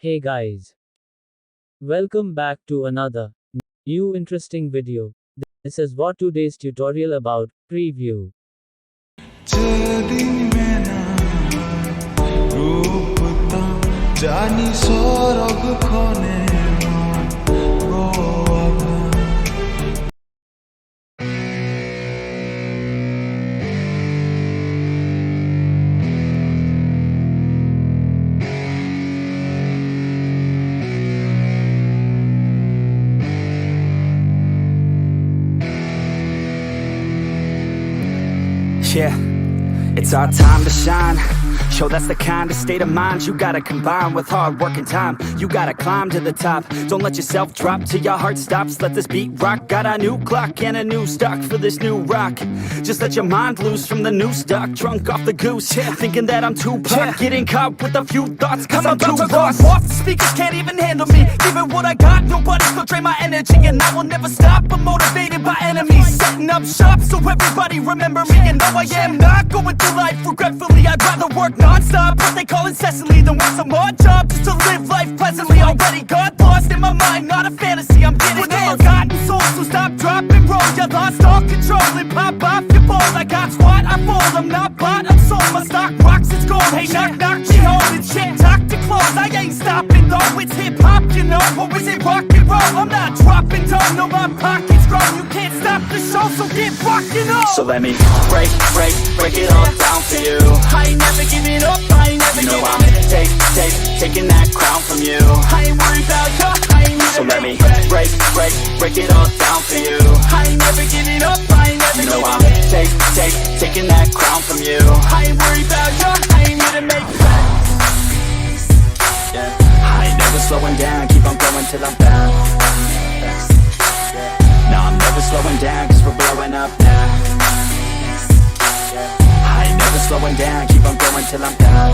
Hey guys, welcome back to another new interesting video. This is what today's tutorial about preview. Yeah, it's our time to shine. Show that's the kind of state of mind you gotta combine with hard work and time. You gotta climb to the top. Don't let yourself drop till your heart stops. Let this beat rock. Got a new clock and a new stock for this new rock. Just let your mind loose from the new stock. Drunk off the goose, thinking that I'm too pop. Getting caught with a few thoughts cause I'm too lost. Off the speakers can't even handle me. Even what I got, nobody's gonna drain my energy. And I will never stop, I'm motivated by enemies. Setting up shop so everybody remember me. And no, I am not going through life regretfully. I'd rather work non-stop, what they call incessantly, than work some odd job just to live life pleasantly. Already got lost in my mind, not a fantasy. I'm getting with a forgotten soul, so stop, drop, and roll. You lost all control and pop off your balls. I got squat, I fall, I'm not bought, I'm sold. My stock rocks, it's gold. Hey, knock, knock, she holding shit, talk to close. I ain't stopping though, it's hip-hop, you know. Or is it rock and roll? I'm not dropping down, no, my pocket's grown. You can't stop the show, so get rockin' on. So let me break it all down for you. I ain't never giving up, I ain't never You know giving I'm taking that crown from you. I ain't worried about you, I ain't need So a let me regret. break it all down for you. I ain't never giving up, I ain't never You know giving I'm taking that crown from you. I ain't worried about you, I ain't need to make Yeah. I ain't never slowing down, keep on going till I'm found. No, I'm never slowing down, cause we're blowing up now. I ain't never slowing down, keep on going till I'm down.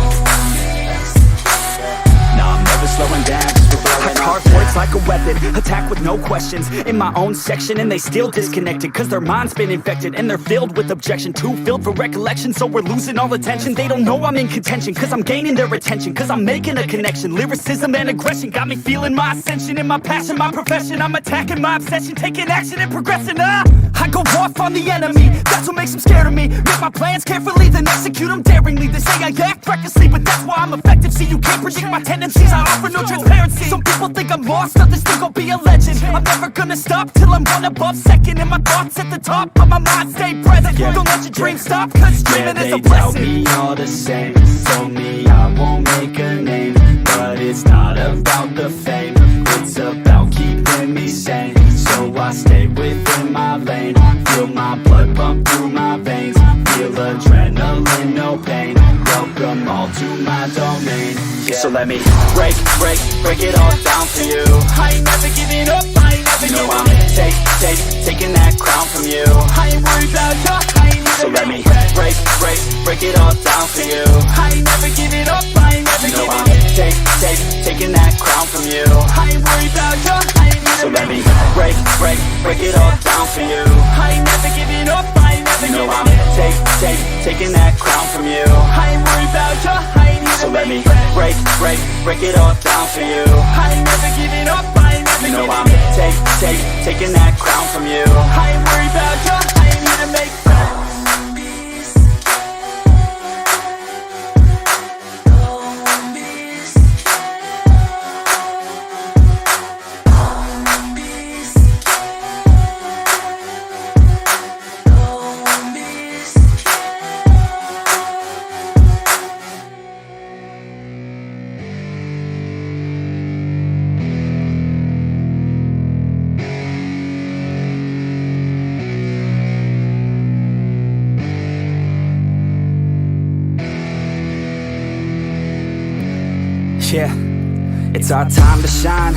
No, I'm never slowing down, cause we're blowing up. Hard words like a weapon, attack with no questions. In my own section and they still disconnected, cause their mind's been infected and they're filled with objection. Too filled for recollection, so we're losing all attention. They don't know I'm in contention, cause I'm gaining their attention. Cause I'm making a connection, lyricism and aggression got me feeling my ascension. In my passion, my profession, I'm attacking my obsession. Taking action and progressing, I go off on the enemy, that's what makes them scared of me. Make my plans carefully, then execute them daringly. They say I act recklessly, but that's why I'm effective. See, you can't predict my tendencies, I offer no transparency. Some people think I'm lost, others think I'll be a legend. I'm never gonna stop till I'm one above second. And my thoughts at the top, but my mind stay present. Don't let your dreams stop, cause dreaming is a blessing. They tell me all the same, told me I won't make a name. But it's not about the fame, it's about keeping me sane. So I stay within my lane, feel my blood pump through my veins. Feel adrenaline, no pain, welcome all to my domain. So let me break it all down for you. I ain't never giving up, I ain't never You know giving I'm up. taking that crown from you. I ain't worried about you, I ain't need So a let me regret. break it all down for you. I ain't never giving up, I ain't never You know giving I'm up. taking that crown from you. I ain't worried about you, I ain't need So a let me regret. break it all down for you. I ain't never giving up, I ain't never You know giving I'm up. taking that crown from you. I ain't worried about you, I ain't need So a let me regret. break it all down for you. I ain't never giving up, I ain't never You know giving I'm up. taking that crown from you. I ain't worried about you, I ain't need to make friends. Yeah, it's our time to shine.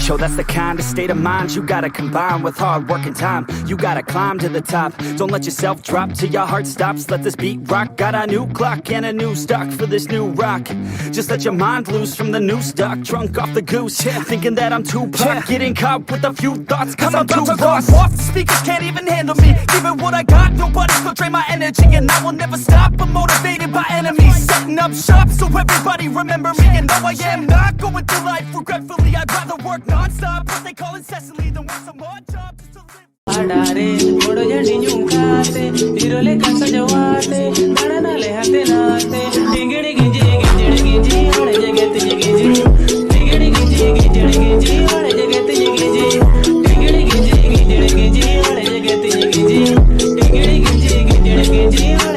Yo, that's the kind of state of mind you gotta combine with hard work and time. You gotta climb to the top. Don't let yourself drop till your heart stops. Let this beat rock. Got a new clock and a new stock for this new rock. Just let your mind loose from the new stock. Drunk off the goose, thinking that I'm too pop. Getting caught with a few thoughts cause I'm too lost. Off the speakers can't even handle me. Giving what I got, nobody's gonna drain my energy. And I will never stop, I'm motivated by enemies. Setting up shop so everybody remember me. And no, I am not going through life regretfully. I'd rather work non-stop, what they call incessantly, than work some more jobs just to live. Adare, modo jadi nyungkate, irole kasa jawate, badanale hate nate, tingiri ginji ginji ginji, ore jagete ginji, tingiri ginji ginji ginji, ore jagete ginji, tingiri ginji ginji ginji, ore jagete ginji, tingiri ginji ginji ginji, ore